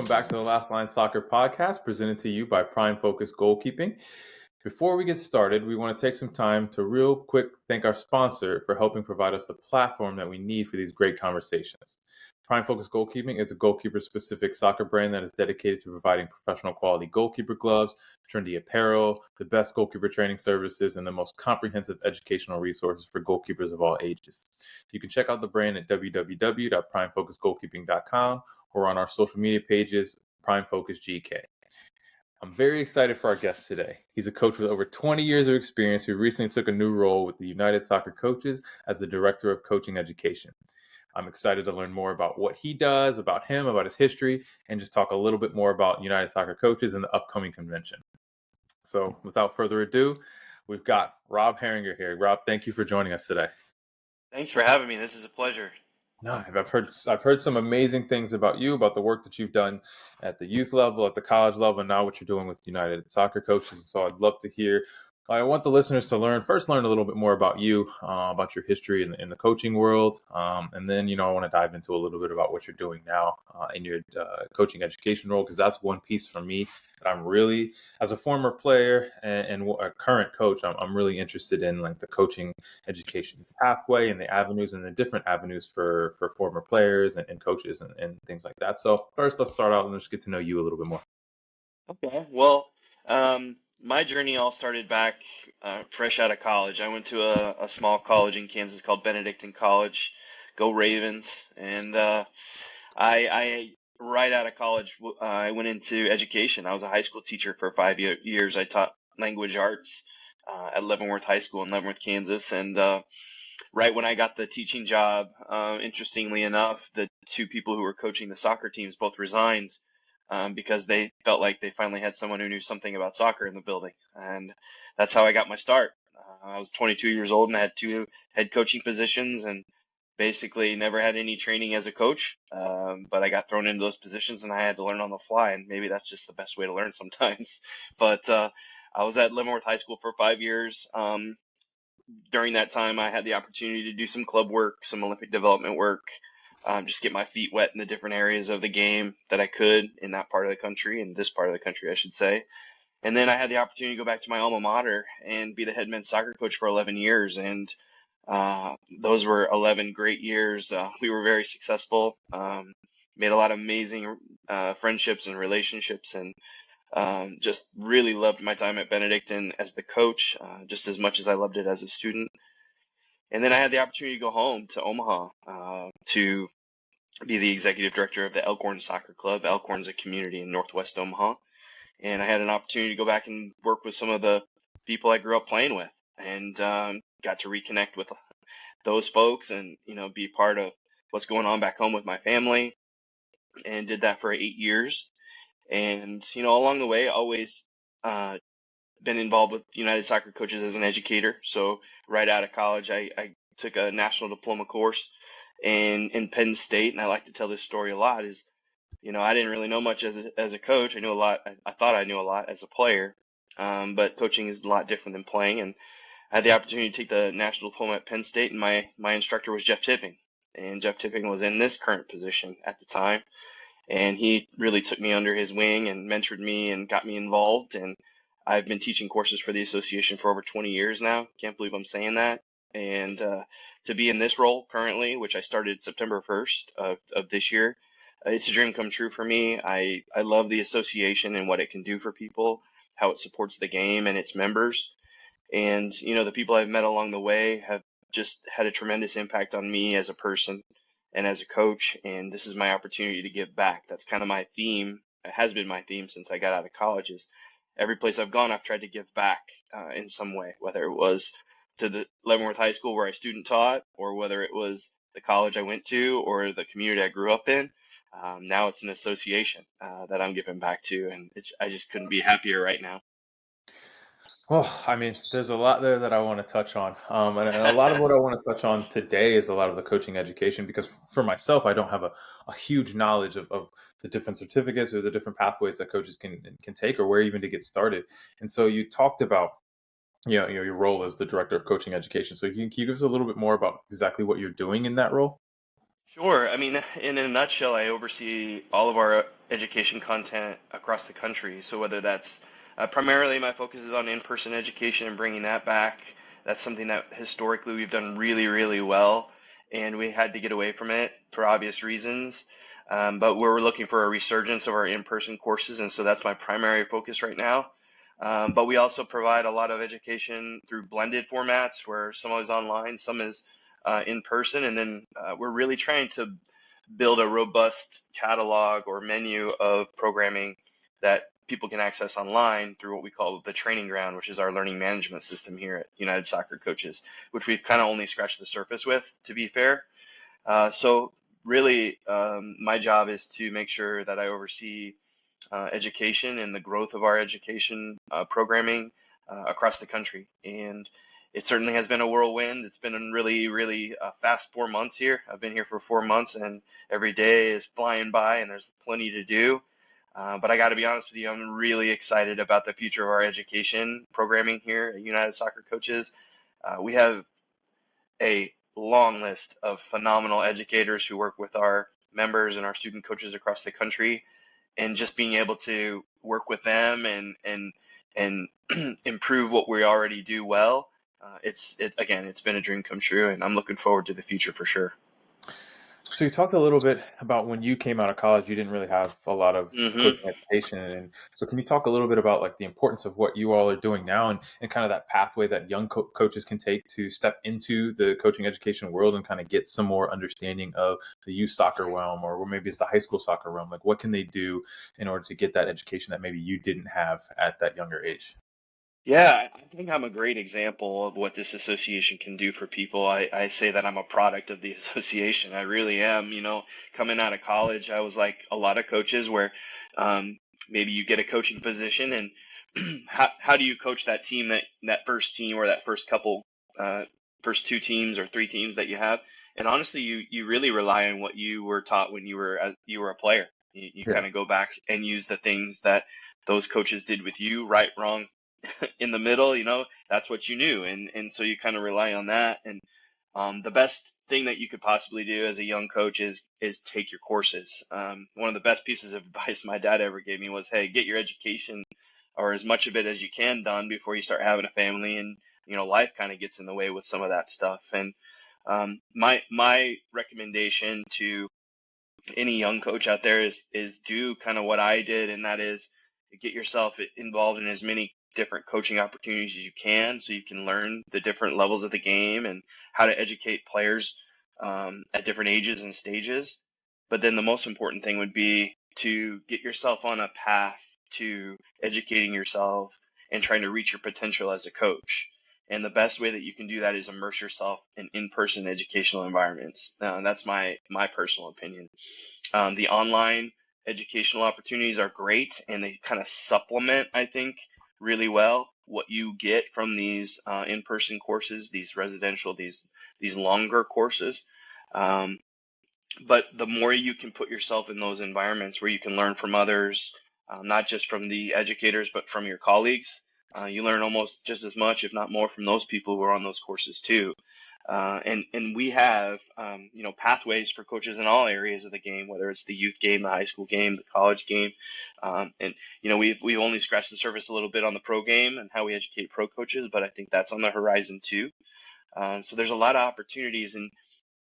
back to the Last Line Soccer podcast presented to you by Prime Focus Goalkeeping. Before we get started, we want to take some time to real quick thank our sponsor for helping provide us the platform that we need for these great conversations. Prime Focus Goalkeeping is a goalkeeper-specific soccer brand that is dedicated to providing professional quality goalkeeper gloves, trendy apparel, the best goalkeeper training services, and the most comprehensive educational resources for goalkeepers of all ages. You can check out the brand at www.primefocusgoalkeeping.com or on our social media pages, Prime Focus GK. I'm very excited for our guest today. He's a coach with over 20 years of experience who recently took a new role with the United Soccer Coaches as the Director of Coaching Education. I'm excited to learn more about what he does, about him, about his history, and just talk a little bit more about United Soccer Coaches and the upcoming convention. So without further ado, we've got Rob Herringer here. Rob, thank you for joining us today. Thanks for having me. This is a pleasure. No, I've heard some amazing things about you, about the work that you've done at the youth level, at the college level, and now what you're doing with United Soccer Coaches. So I'd love to hear. I want the listeners to learn a little bit more about you, about your history in the coaching world, and then I want to dive into a little bit about what you're doing now in your coaching education role, because that's one piece for me that I'm really, as a former player and a current coach, I'm really interested in, like the coaching education pathway and the avenues and the different avenues for former players and coaches and things like that. So first, let's start out and just get to know you a little bit more. Okay. Well, my journey all started back fresh out of college. I went to a small college in Kansas called Benedictine College. Go Ravens! And I right out of college, I went into education. I was a high school teacher for 5 years. I taught language arts at Leavenworth High School in Leavenworth, Kansas. And right when I got the teaching job, interestingly enough, the two people who were coaching the soccer teams both resigned. Because they felt like they finally had someone who knew something about soccer in the building. And that's how I got my start. I was 22 years old and I had 2 head coaching positions and basically never had any training as a coach. But I got thrown into those positions and I had to learn on the fly. And maybe that's just the best way to learn sometimes. But I was at Leavenworth High School for 5 years. During that time, I had the opportunity to do some club work, some Olympic development work, just get my feet wet in the different areas of the game that I could in that part of the country, in this part of the country, I should say. And then I had the opportunity to go back to my alma mater and be the head men's soccer coach for 11 years. And those were 11 great years. We were very successful, made a lot of amazing friendships and relationships, and just really loved my time at Benedictine as the coach, just as much as I loved it as a student. And then I had the opportunity to go home to Omaha to be the executive director of the Elkhorn Soccer Club. Elkhorn's a community in Northwest Omaha. And I had an opportunity to go back and work with some of the people I grew up playing with, and got to reconnect with those folks and, be part of what's going on back home with my family, and did that for 8 years. And, along the way, always been involved with United Soccer Coaches as an educator. So right out of college, I took a national diploma course in Penn State, and I like to tell this story a lot. Is I didn't really know much as a coach. I knew a lot. I thought I knew a lot as a player, but coaching is a lot different than playing. And I had the opportunity to take the national diploma at Penn State, and my instructor was Jeff Tipping, and Jeff Tipping was in this current position at the time, and he really took me under his wing and mentored me and got me involved. And I've been teaching courses for the association for over 20 years now. Can't believe I'm saying that. And to be in this role currently, which I started September 1st of this year, it's a dream come true for me. I love the association and what it can do for people, how it supports the game and its members. And, the people I've met along the way have just had a tremendous impact on me as a person and as a coach. And this is my opportunity to give back. That's kind of my theme. It has been my theme since I got out of college. Is every place I've gone, I've tried to give back in some way, whether it was to the Leavenworth High School where I student taught, or whether it was the college I went to or the community I grew up in. Now it's an association that I'm giving back to, and I just couldn't be happier right now. Well, I mean, there's a lot there that I want to touch on. And a lot of what I want to touch on today is a lot of the coaching education, because for myself, I don't have a huge knowledge of the different certificates or the different pathways that coaches can take, or where even to get started. And so you talked about, your role as the director of coaching education. So can you give us a little bit more about exactly what you're doing in that role? Sure. I mean, in a nutshell, I oversee all of our education content across the country. So whether that's primarily my focus is on in-person education and bringing that back. That's something that historically we've done really, really well, and we had to get away from it for obvious reasons. But we're looking for a resurgence of our in-person courses, and so that's my primary focus right now. But we also provide a lot of education through blended formats where some is online, some is in person, and then we're really trying to build a robust catalog or menu of programming that people can access online through what we call the training ground, which is our learning management system here at United Soccer Coaches, which we've kind of only scratched the surface with, to be fair. So really, my job is to make sure that I oversee education and the growth of our education programming across the country. And it certainly has been a whirlwind. It's been a really, really fast 4 months here. I've been here for 4 months, and every day is flying by, and there's plenty to do. But I got to be honest with you, I'm really excited about the future of our education programming here at United Soccer Coaches. We have a long list of phenomenal educators who work with our members and our student coaches across the country, and just being able to work with them and improve what we already do well. Again, it's been a dream come true, and I'm looking forward to the future for sure. So you talked a little bit about when you came out of college, you didn't really have a lot of hmm coaching education. And so can you talk a little bit about like the importance of what you all are doing now and kind of that pathway that young coaches can take to step into the coaching education world and kind of get some more understanding of the youth soccer realm, or maybe it's the high school soccer realm? Like what can they do in order to get that education that maybe you didn't have at that younger age? Yeah, I think I'm a great example of what this association can do for people. I say that I'm a product of the association. I really am. Coming out of college, I was like a lot of coaches where maybe you get a coaching position, and how do you coach that team, that first team or that first couple, uh, first two teams or three teams that you have? And honestly, you really rely on what you were taught when you were a player. You Yeah. kind of go back and use the things that those coaches did with you, right, wrong, in the middle, that's what you knew. And so you kind of rely on that. And the best thing that you could possibly do as a young coach is take your courses. One of the best pieces of advice my dad ever gave me was, hey, get your education or as much of it as you can done before you start having a family. And, life kind of gets in the way with some of that stuff. And my recommendation to any young coach out there is do kind of what I did, and that is get yourself involved in as many different coaching opportunities as you can, so you can learn the different levels of the game and how to educate players at different ages and stages. But then the most important thing would be to get yourself on a path to educating yourself and trying to reach your potential as a coach. And the best way that you can do that is immerse yourself in in-person educational environments. And that's my personal opinion. The online educational opportunities are great, and they kind of supplement, I think, really well what you get from these in-person courses, these residential, these longer courses. Um, but the more you can put yourself in those environments where you can learn from others, not just from the educators, but from your colleagues, you learn almost just as much, if not more, from those people who are on those courses too. And we have pathways for coaches in all areas of the game, whether it's the youth game, the high school game, the college game, and we've only scratched the surface a little bit on the pro game and how we educate pro coaches, but I think that's on the horizon too. So there's a lot of opportunities, and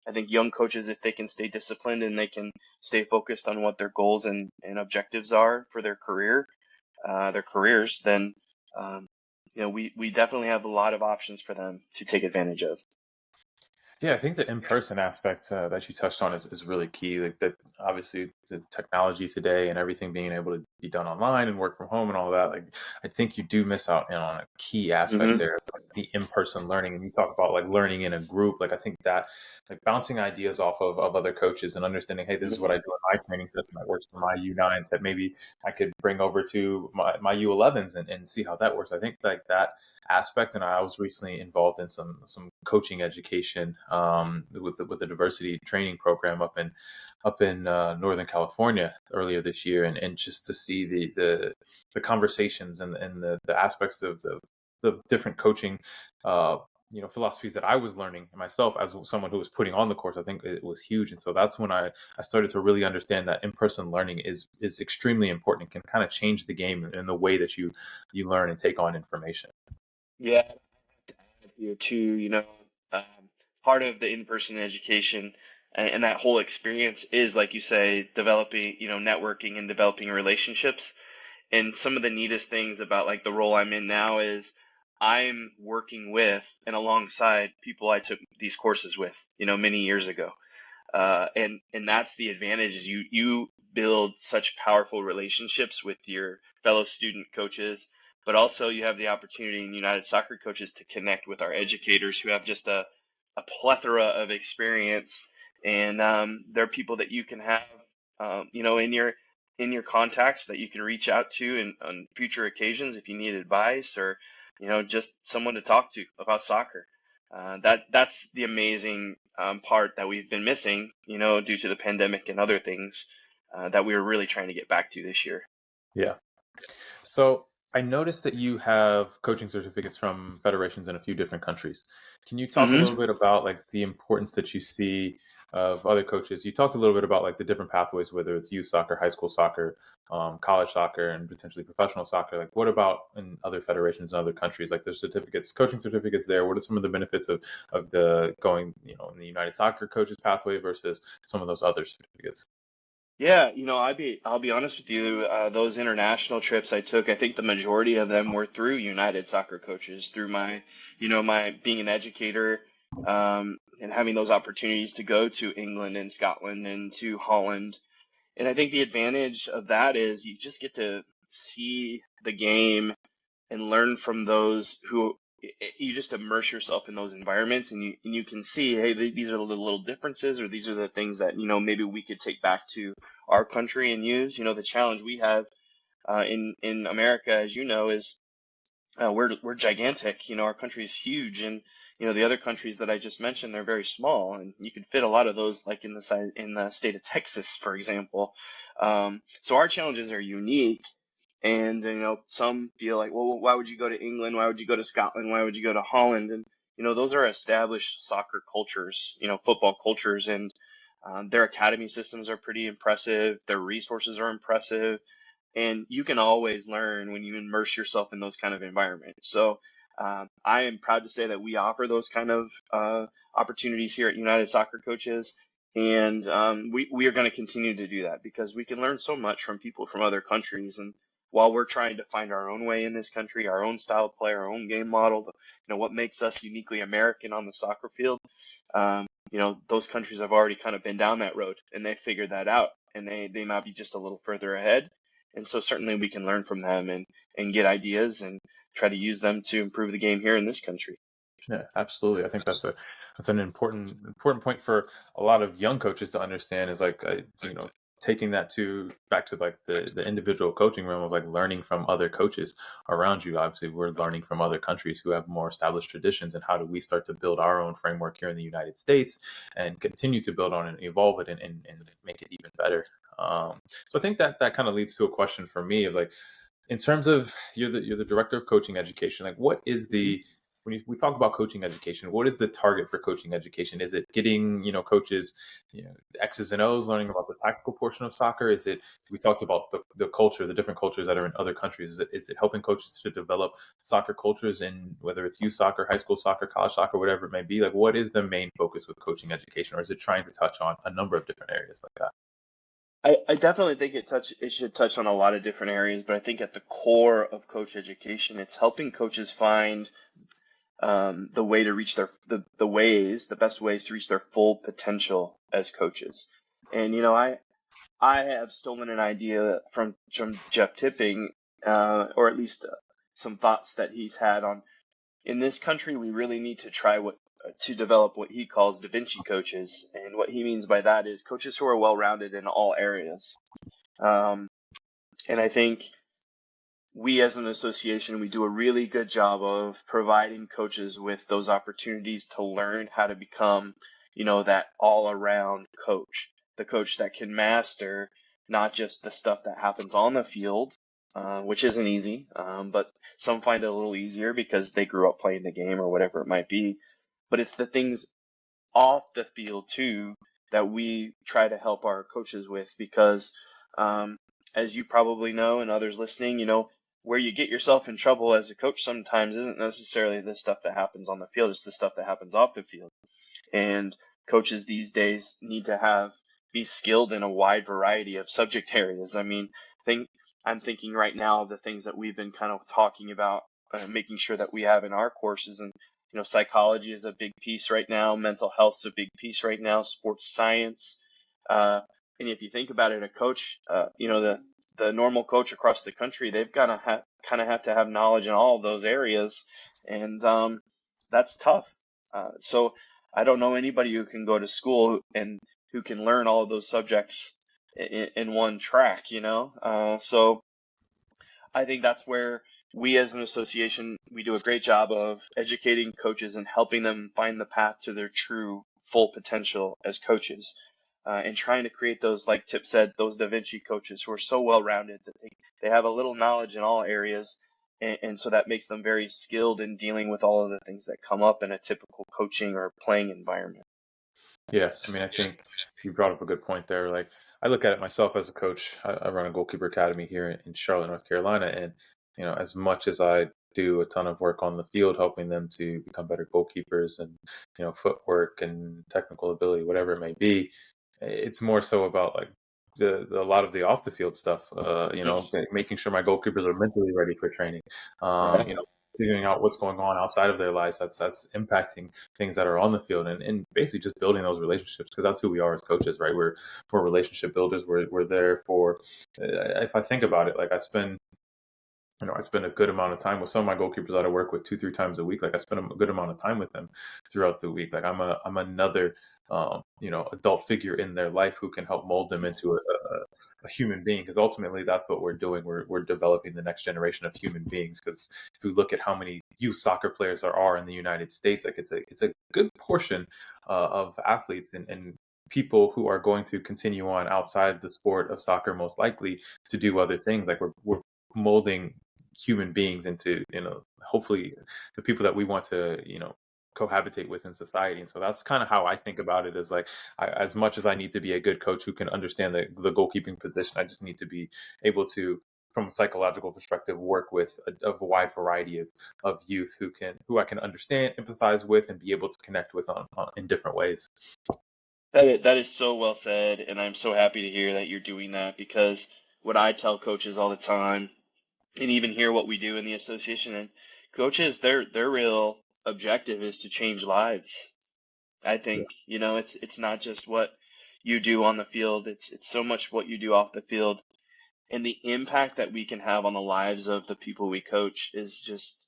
I think young coaches, if they can stay disciplined and they can stay focused on what their goals and objectives are for their careers, then we definitely have a lot of options for them to take advantage of. Yeah, I think the in-person aspect that you touched on is really key. Like that, obviously, the technology today and everything being able to be done online and work from home and all that. Like, I think you do miss out on a key aspect hmm there, like the in-person learning. And you talk about like learning in a group. Like, I think that like bouncing ideas off of other coaches and understanding, hey, this is what I do in my training system that works for my U9s that maybe I could bring over to my U11s and see how that works. I think like that aspect. And I was recently involved in some coaching education with the diversity training program up in Northern California earlier this year, and just to see the conversations and the aspects of the different coaching philosophies that I was learning myself as someone who was putting on the course. I think it was huge, and so that's when I started to really understand that in-person learning is extremely important. It can kind of change the game in the way that you learn and take on information. Yeah, to add here too, um, part of the in-person education and that whole experience is, like you say, developing, networking and developing relationships. And some of the neatest things about like the role I'm in now is I'm working with and alongside people I took these courses with, many years ago. And that's the advantage is you build such powerful relationships with your fellow student coaches, but also you have the opportunity in United Soccer Coaches to connect with our educators who have just a plethora of experience, and they're people that you can have, in your contacts that you can reach out to on future occasions if you need advice or just someone to talk to about soccer. That's the amazing part that we've been missing, due to the pandemic and other things that we were really trying to get back to this year. Yeah. So I noticed that you have coaching certificates from federations in a few different countries. Can you talk a Hmm. little bit about like the importance that you see of other coaches? You talked a little bit about like the different pathways, whether it's youth soccer, high school soccer, college soccer, and potentially professional soccer. Like, what about in other federations in other countries? Like, there's certificates, coaching certificates there. What are some of the benefits of the going, in the United Soccer coaches pathway versus some of those other certificates? Yeah, I'll be honest with you. Those international trips I took, I think the majority of them were through United Soccer Coaches, through my being an educator, and having those opportunities to go to England and Scotland and to Holland. And I think the advantage of that is you just get to see the game and learn from those who you just immerse yourself in those environments, and you can see, hey, these are the little differences, or these are the things that maybe we could take back to our country and use. The challenge we have in America, as you know, is we're gigantic. Our country is huge, and the other countries that I just mentioned, they're very small, and you could fit a lot of those, like in the state of Texas, for example. So our challenges are unique, and some feel like, well, why would you go to England? Why would you go to Scotland? Why would you go to Holland? And those are established soccer cultures, football cultures, and their academy systems are pretty impressive. Their resources are impressive, and you can always learn when you immerse yourself in those kind of environments. So I am proud to say that we offer those kind of opportunities here at United Soccer Coaches, and we are going to continue to do that because we can learn so much from people from other countries. And while we're trying to find our own way in this country, our own style of play, our own game model, what makes us uniquely American on the soccer field, those countries have already kind of been down that road and they figured that out, and they might be just a little further ahead. And so certainly we can learn from them and get ideas and try to use them to improve the game here in this country. Yeah, absolutely. I think that's an important point for a lot of young coaches to understand is like taking that to back to like the individual coaching realm of like learning from other coaches around you. Obviously, we're learning from other countries who have more established traditions, and how do we start to build our own framework here in the United States and continue to build on it and evolve it and make it even better. So I think that kind of leads to a question for me of like, in terms of you're the director of coaching education, like what is the when we talk about coaching education, what is the target for coaching education? Is it getting coaches X's and O's, learning about the tactical portion of soccer? Is it, we talked about the culture, the different cultures that are in other countries? Is it helping coaches to develop soccer cultures in whether it's youth soccer, high school soccer, college soccer, whatever it may be? Like, what is the main focus with coaching education, or is it trying to touch on a number of different areas like that? I definitely think it should touch on a lot of different areas, but I think at the core of coach education, it's helping coaches find the way to reach the best ways to reach their full potential as coaches. And I have stolen an idea from Jeff Tipping, or at least some thoughts that he's had on, in this country we really need to try to develop what he calls Da Vinci coaches, and what he means by that is coaches who are well rounded in all areas. Um, and I think we as an association, we do a really good job of providing coaches with those opportunities to learn how to become, that all around coach, the coach that can master not just the stuff that happens on the field, which isn't easy, but some find it a little easier because they grew up playing the game or whatever it might be. But it's the things off the field too that we try to help our coaches with because, um, as you probably know and others listening, where you get yourself in trouble as a coach sometimes isn't necessarily the stuff that happens on the field, it's the stuff that happens off the field. And coaches these days need to be skilled in a wide variety of subject areas. I mean, think I'm thinking right now of the things that we've been kind of talking about, making sure that we have in our courses. And psychology is a big piece right now. Mental health is a big piece right now. Sports science, and if you think about it, a coach, the normal coach across the country, they've got to kind of have to have knowledge in all of those areas, and that's tough. So I don't know anybody who can go to school and who can learn all of those subjects in one track, So I think that's where we as an association, we do a great job of educating coaches and helping them find the path to their true full potential as coaches. And trying to create those, like Tip said, those Da Vinci coaches who are so well-rounded that they have a little knowledge in all areas. And so that makes them very skilled in dealing with all of the things that come up in a typical coaching or playing environment. Yeah, I mean, I think you brought up a good point there. Like, I look at it myself as a coach. I run a goalkeeper academy here in Charlotte, North Carolina, and as much as I do a ton of work on the field, helping them to become better goalkeepers and footwork and technical ability, whatever it may be, it's more so about like a lot of the off the field stuff. Making sure my goalkeepers are mentally ready for training. Right. Figuring out what's going on outside of their lives that's impacting things that are on the field, and basically just building those relationships, because that's who we are as coaches, right? We're relationship builders. We're there for, if I think about it, like I spend a good amount of time with some of my goalkeepers that I work with 2-3 times a week. Like I spend a good amount of time with them throughout the week. Like I'm another adult figure in their life who can help mold them into a human being, because ultimately that's what we're doing. We're developing the next generation of human beings, because if we look at how many youth soccer players there are in the United States, like it's a good portion of athletes and people who are going to continue on outside the sport of soccer, most likely to do other things. Like we're molding human beings into hopefully the people that we want to cohabitate with in society. And so that's kind of how I think about it, is like as much as I need to be a good coach who can understand the goalkeeping position, I just need to be able to, from a psychological perspective, work with a wide variety of youth who I can understand, empathize with, and be able to connect with in different ways. That is so well said, and I'm so happy to hear that you're doing that because what I tell coaches all the time, and even hear what we do in the association, and coaches, their real objective is to change lives. I Yeah. think, it's not just what you do on the field, it's so much what you do off the field. And the impact that we can have on the lives of the people we coach is just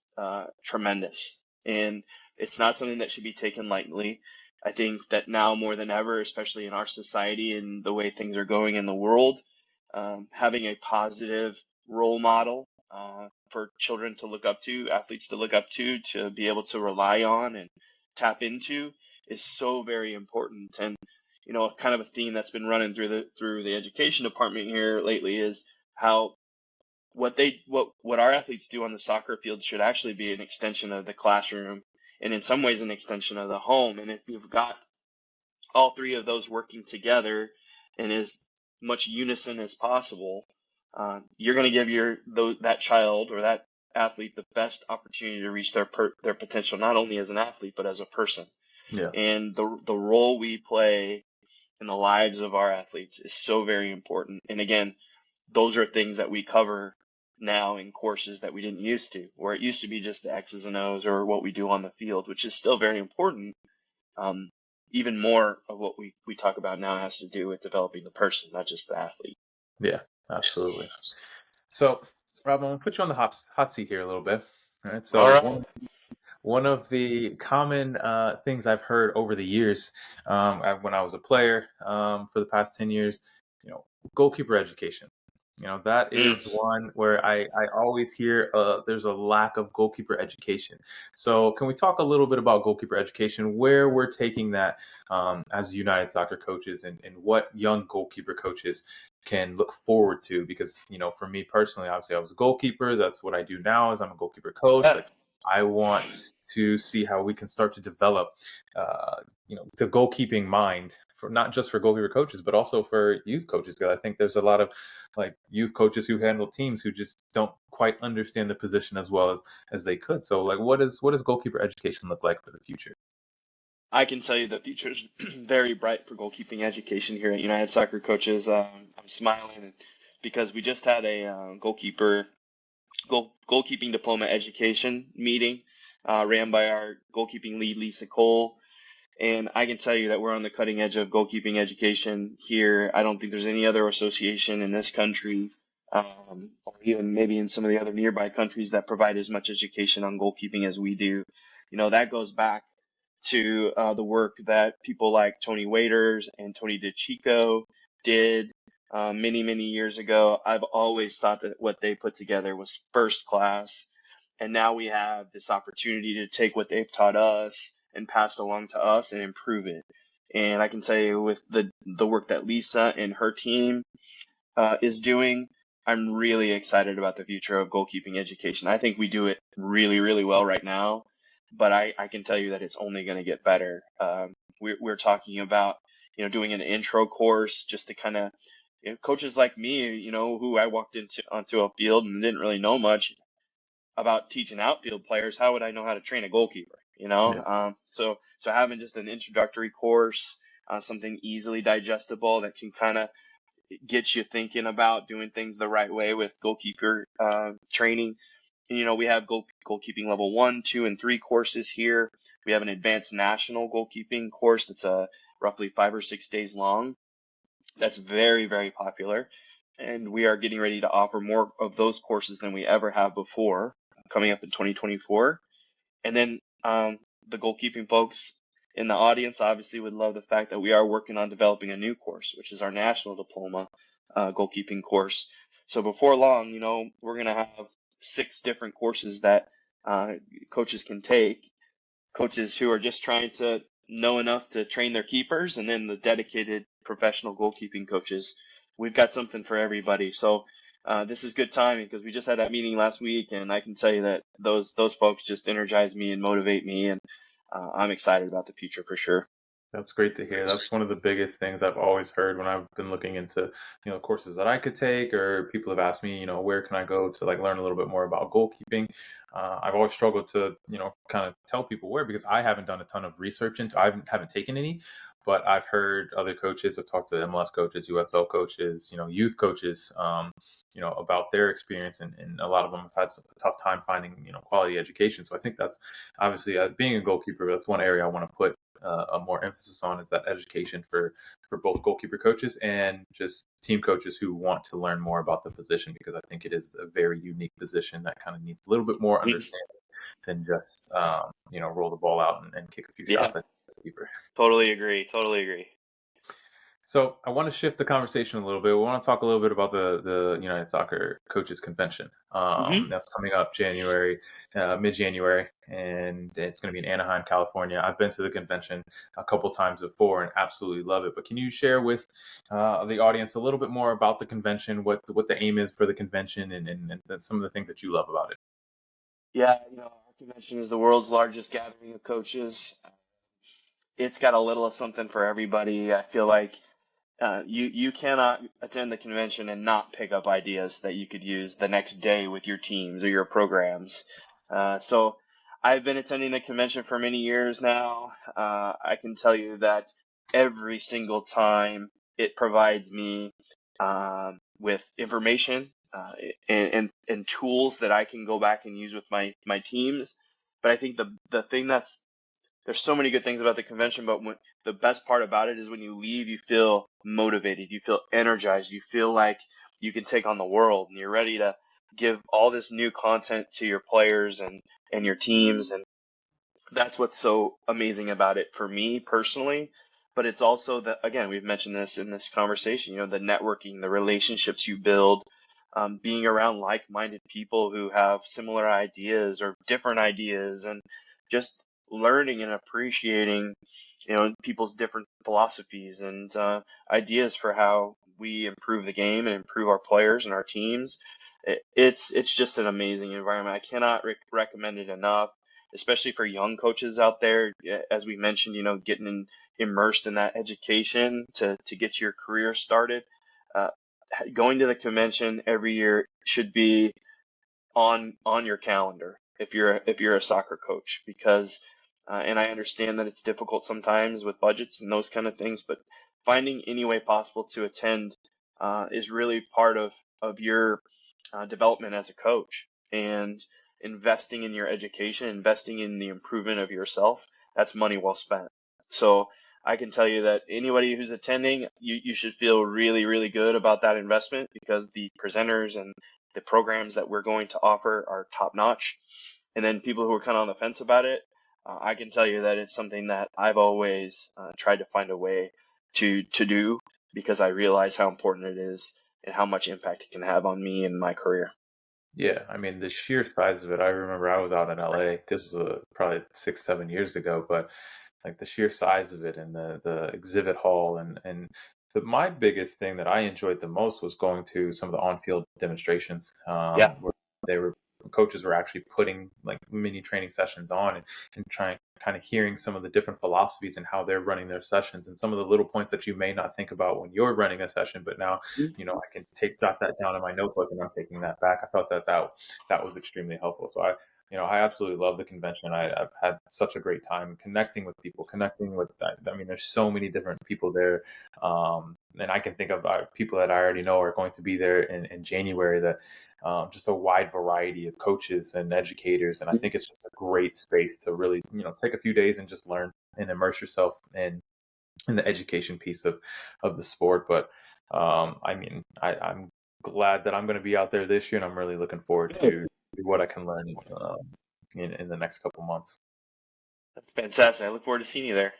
tremendous. And it's not something that should be taken lightly. I think that now more than ever, especially in our society and the way things are going in the world, having a positive role model for children to look up to, athletes to look up to be able to rely on and tap into is so very important. And kind of a theme that's been running through the education department here lately is how what our athletes do on the soccer field should actually be an extension of the classroom, and in some ways an extension of the home. And if you've got all three of those working together in as much unison as possible, you're going to give that child or that athlete the best opportunity to reach their potential, not only as an athlete but as a person. Yeah. And the role we play in the lives of our athletes is so very important. And again, those are things that we cover now in courses that we didn't used to, where it used to be just the X's and O's or what we do on the field, which is still very important. Um, Even more of what we talk about now has to do with developing the person, not just the athlete. Yeah, absolutely. So, Rob, I'm gonna put you on the hot seat here a little bit. All right. All So right. one of the common things I've heard over the years, when I was a player, for the past 10 years, goalkeeper education. That is Mm. one where I always hear there's a lack of goalkeeper education. So, can we talk a little bit about goalkeeper education, where we're taking that as United Soccer coaches, and what young goalkeeper coaches can look forward to? Because, for me personally, obviously, I was a goalkeeper. That's what I do now, is I'm a goalkeeper coach. Yeah. Like, I want to see how we can start to develop, the goalkeeping mind for not just for goalkeeper coaches, but also for youth coaches. Because I think there's a lot of like youth coaches who handle teams who just don't quite understand the position as well as they could. So like what does goalkeeper education look like for the future? I can tell you the future is very bright for goalkeeping education here at United Soccer Coaches. I'm smiling because we just had a goalkeeping diploma education meeting ran by our goalkeeping lead, Lisa Cole. And I can tell you that we're on the cutting edge of goalkeeping education here. I don't think there's any other association in this country, or even maybe in some of the other nearby countries, that provide as much education on goalkeeping as we do. That goes back to the work that people like Tony Waiters and Tony DeChico did many, many years ago. I've always thought that what they put together was first class. And now we have this opportunity to take what they've taught us and passed along to us and improve it. And I can tell you, with the work that Lisa and her team is doing, I'm really excited about the future of goalkeeping education. I think we do it really, really well right now, but I can tell you that it's only going to get better. We're talking about, doing an intro course just to kind of, coaches like me, who I walked onto a field and didn't really know much about teaching outfield players. How would I know how to train a goalkeeper? Yeah. So having just an introductory course, something easily digestible that can kind of get you thinking about doing things the right way with goalkeeper training. We have goalkeeping level 1, 2, and 3 courses here. We have an advanced national goalkeeping course that's roughly 5 or 6 days long. That's very, very popular. And we are getting ready to offer more of those courses than we ever have before, coming up in 2024. And then the goalkeeping folks in the audience obviously would love the fact that we are working on developing a new course, which is our national diploma goalkeeping course. So before long, we're going to have 6 different courses that coaches can take. Coaches who are just trying to know enough to train their keepers, and then the dedicated professional goalkeeping coaches. We've got something for everybody. So this is good timing because we just had that meeting last week, and I can tell you that those folks just energize me and motivate me, and I'm excited about the future for sure. That's great to hear. That's one of the biggest things I've always heard when I've been looking into, courses that I could take, or people have asked me, where can I go to like learn a little bit more about goalkeeping. I've always struggled to, kind of tell people where, because I haven't done a ton of research into. I haven't taken any, but I've heard other coaches. I've talked to MLS coaches, USL coaches, youth coaches, about their experience, and a lot of them have had some tough time finding, quality education. So I think that's obviously, being a goalkeeper, that's one area I want to put a more emphasis on, is that education for both goalkeeper coaches and just team coaches who want to learn more about the position, because I think it is a very unique position that kind of needs a little bit more Mhm. understanding than just roll the ball out and kick a few Yeah, shots at the keeper. totally agree. Totally agree. So I want to shift the conversation a little bit. We want to talk a little bit about the United Soccer Coaches Convention. Hmm. That's coming up January, mid-January, and it's going to be in Anaheim, California. I've been to the convention a couple times before and absolutely love it. But can you share with the audience a little bit more about the convention, what the aim is for the convention, and some of the things that you love about it? Yeah, our convention is the world's largest gathering of coaches. It's got a little of something for everybody. I feel like you cannot attend the convention and not pick up ideas that you could use the next day with your teams or your programs. So I've been attending the convention for many years now. I can tell you that every single time it provides me with information and tools that I can go back and use with my teams. But I think the thing that's there's so many good things about the convention, but the best part about it is when you leave, you feel motivated, you feel energized, you feel like you can take on the world, and you're ready to give all this new content to your players and your teams. And that's what's so amazing about it for me personally. But it's also that, again, we've mentioned this in this conversation, the networking, the relationships you build, being around like-minded people who have similar ideas or different ideas, and just learning and appreciating, people's different philosophies and ideas for how we improve the game and improve our players and our teams. It's just an amazing environment. I cannot recommend it enough, especially for young coaches out there. As we mentioned, getting immersed in that education to get your career started. Uh, Going to the convention every year should be on your calendar if you're a soccer coach, because and I understand that it's difficult sometimes with budgets and those kind of things, but finding any way possible to attend is really part of your development as a coach, and investing in your education, investing in the improvement of yourself. That's money well spent. So I can tell you that anybody who's attending, you should feel really, really good about that investment, because the presenters and the programs that we're going to offer are top notch. And then people who are kind of on the fence about it, I can tell you that it's something that I've always tried to find a way to do, because I realize how important it is and how much impact it can have on me and my career. Yeah, I mean the sheer size of it. I remember I was out in LA. This was probably 6, 7 years ago, but like the sheer size of it and the exhibit hall and my biggest thing that I enjoyed the most was going to some of the on-field demonstrations, Yeah. where they were coaches were actually putting like mini training sessions on and trying kind of hearing some of the different philosophies and how they're running their sessions and some of the little points that you may not think about when you're running a session, but now I can jot that down in my notebook and I'm taking that back. I felt that was extremely helpful. So I absolutely love the convention. I've had such a great time connecting with people, connecting with, I mean, there's so many different people there. And I can think of people that I already know are going to be there in January, that just a wide variety of coaches and educators. And I think it's just a great space to really, take a few days and just learn and immerse yourself in the education piece of the sport. But I mean, I'm glad that I'm going to be out there this year, and I'm really looking forward to what I can learn in the next couple months. That's fantastic. I look forward to seeing you there.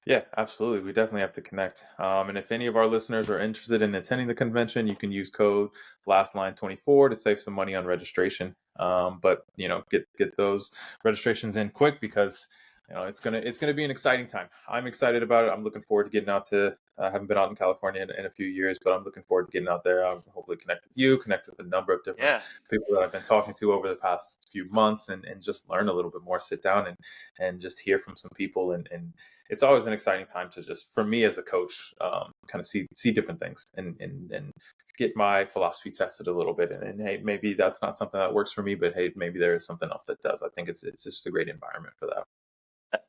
Yeah, absolutely. We definitely have to connect. And if any of our listeners are interested in attending the convention, you can use code LastLine24 to save some money on registration. But get those registrations in quick, because it's gonna be an exciting time. I'm excited about it. I'm looking forward to getting out to. I haven't been out in California in a few years, but I'm looking forward to getting out there. I'll hopefully connect with you, connect with a number of different Yeah. people that I've been talking to over the past few months, and just learn a little bit more. Sit down and just hear from some people, and it's always an exciting time to just, for me as a coach, kind of see different things and get my philosophy tested a little bit. And hey, maybe that's not something that works for me, but hey, maybe there is something else that does. I think it's just a great environment for that.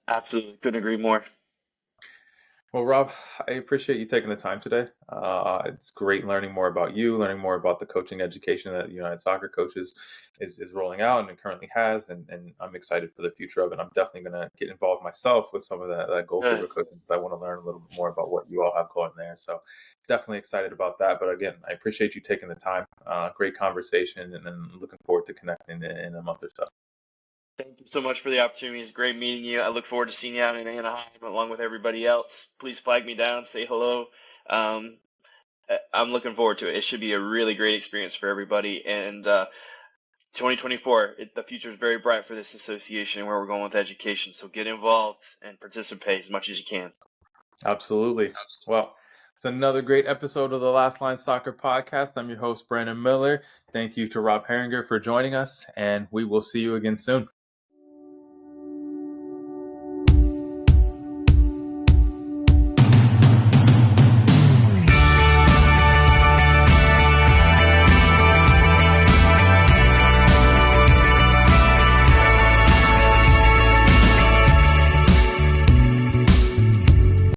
Absolutely. Couldn't agree more. Well, Rob, I appreciate you taking the time today. It's great learning more about you, learning more about the coaching education that United Soccer Coaches is rolling out and currently has, and I'm excited for the future of it. I'm definitely going to get involved myself with some of that Good. goalkeeper coaching, because I want to learn a little bit more about what you all have going there. So definitely excited about that. But again, I appreciate you taking the time. Great conversation, and then looking forward to connecting in a month or so. Thank you so much for the opportunity. It's great meeting you. I look forward to seeing you out in Anaheim along with everybody else. Please flag me down, say hello. Um, I'm looking forward to it. It should be a really great experience for everybody. And 2024, the future is very bright for this association and where we're going with education. So get involved and participate as much as you can. Absolutely. Well, it's another great episode of the Last Line Soccer Podcast. I'm your host, Brandon Miller. Thank you to Rob Herringer for joining us, and we will see you again soon.